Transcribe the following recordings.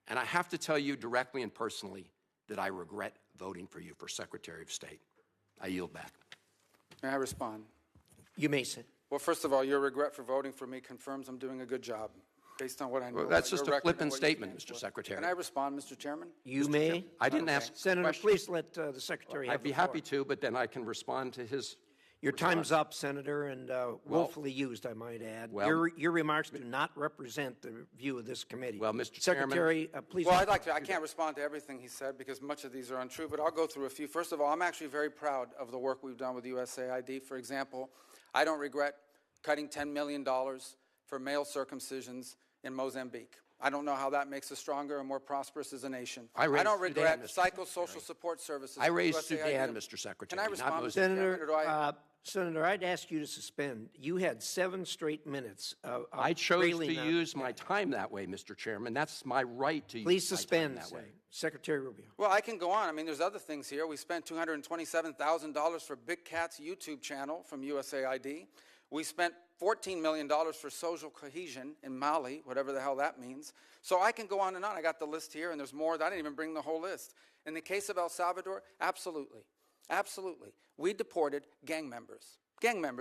And I have to tell you directly and personally that I regret voting for you for Secretary of State. I yield back. May I respond? You may sit. Well, first of all, your regret for voting for me confirms I'm doing a good job, based on what I know. Well, that's about just your a record and flippant what you statement, stand Mr. for. Secretary. Can I respond, Mr. Chairman? You may. I didn't ask a Senator, question. please let the Secretary have I'd be the floor. happy to, but then I can respond to his Your response. time's up, Senator, and willfully used, I might add. Well- your remarks do not represent the view of this committee. Well, Mr. Secretary, please. Well, I'd like to. I can't respond to everything he said because much of these are untrue, but I'll go through a few. First of all, I'm actually very proud of the work we've done with USAID. For example, I don't regret cutting $10 million for male circumcisions in Mozambique. I don't know how that makes us stronger and more prosperous as a nation. I don't regret psychosocial support services. I raised USAID. Sudan, Mr. Secretary. Can I respond, Mr. Senator, Chairman, or do I? Senator, I'd ask you to suspend. You had 7 straight minutes of I chose to railing on- use my time that way, Mr. Chairman. That's my right to Please use my suspend time that way. Secretary Rubio. Well, I can go on. I mean, there's other things here. We spent $227,000 for Big Cat's YouTube channel from USAID. We spent $14 million for social cohesion in Mali, whatever the hell that means. So I can go on and on. I got the list here, and there's more. I didn't even bring the whole list. In the case of El Salvador, absolutely. Absolutely. We deported gang members,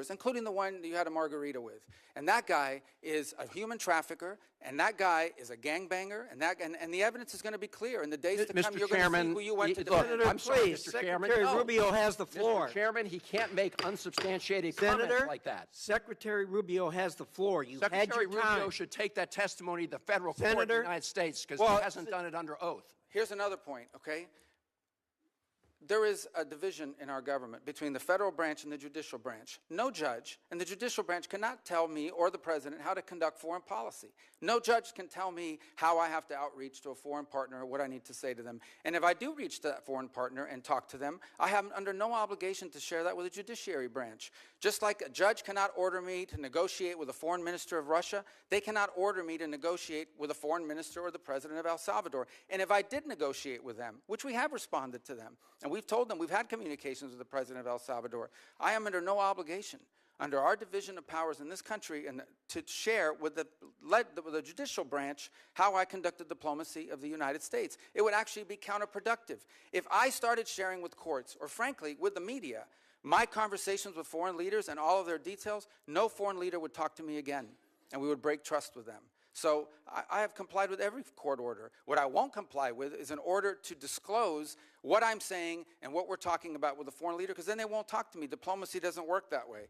including the one you had a margarita with. And that guy is a human trafficker, and that guy is a gangbanger, and the evidence is going to be clear. In the days to come, Mr. you're going to see Chairman, who you went to look, defend. I'm sorry, Please, Mr. Chairman. Secretary No. Rubio has the floor. Mr. Chairman, he can't make unsubstantiated comments Senator, like that. Secretary Rubio has the floor. You had Secretary your time. Rubio should take that testimony to the federal court of the Senator, United States because well, he hasn't done it under oath. Here's another point, okay? There is a division in our government between the federal branch and the judicial branch. No judge in the judicial branch cannot tell me or the president how to conduct foreign policy. No judge can tell me how I have to outreach to a foreign partner or what I need to say to them. And if I do reach to that foreign partner and talk to them, I have under no obligation to share that with the judiciary branch. Just like a judge cannot order me to negotiate with a foreign minister of Russia, they cannot order me to negotiate with a foreign minister or the president of El Salvador. And if I did negotiate with them, which we have responded to them, and we've told them we've had communications with the president of El Salvador, I am under no obligation under our division of powers in this country and to share with the judicial branch how I conducted diplomacy of the United States. It would actually be counterproductive. If I started sharing with courts, or frankly, with the media, my conversations with foreign leaders and all of their details, no foreign leader would talk to me again, and we would break trust with them. So I have complied with every court order. What I won't comply with is an order to disclose what I'm saying and what we're talking about with a foreign leader, because then they won't talk to me. Diplomacy doesn't work that way.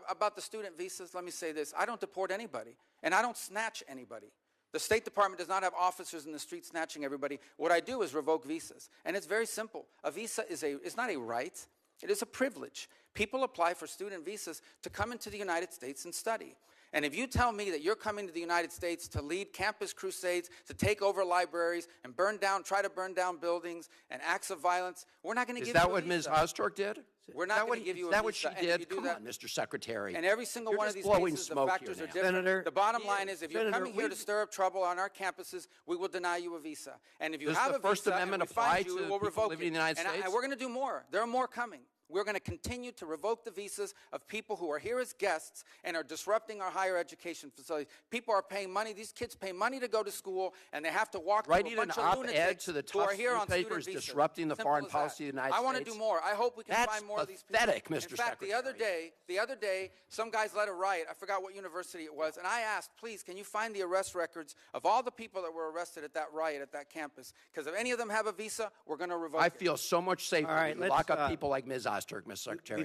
About the student visas, let me say this. I don't deport anybody, and I don't snatch anybody. The State Department does not have officers in the street snatching everybody. What I do is revoke visas, and it's very simple. A visa is not a right. It is a privilege. People apply for student visas to come into the United States and study. And if you tell me that you're coming to the United States to lead campus crusades, to take over libraries and try to burn down buildings and acts of violence, we're not going to give you a visa. Is that what Ms. Ostork did? We're not going to give you a visa. Is that what she did? Come that, on, Mr. Secretary. and every single You're one of just these blowing cases, the smoke factors here are now. different. Senator, the bottom line is if you're Senator, coming here to stir up trouble on our campuses, we will deny you a visa. And if you Does have the a First visa Amendment and we find apply you, to we will people revoke living it. in the United And States? we're going to do more. There are more coming. We're going to continue to revoke the visas of people who are here as guests and are disrupting our higher education facilities. People are paying money. These kids pay money to go to school, and they have to walk through a bunch of lunatics to the who are tough here on student newspapers visas. disrupting the Simple foreign as policy of the United I want States. to do more. I hope we can That's find more of these people. pathetic, Mr. In fact, the other Secretary. day, some guys led a riot. I forgot what university it was, and I asked, please, can you find the arrest records of all the people that were arrested at that riot at that campus? Because if any of them have a visa, we're going to revoke it. I feel so much safer All right, when you lock up people like Ms. Ostork, Mr. Secretary.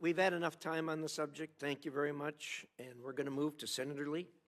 We've had enough time on the subject. Thank you very much. And we're going to move to Senator Lee.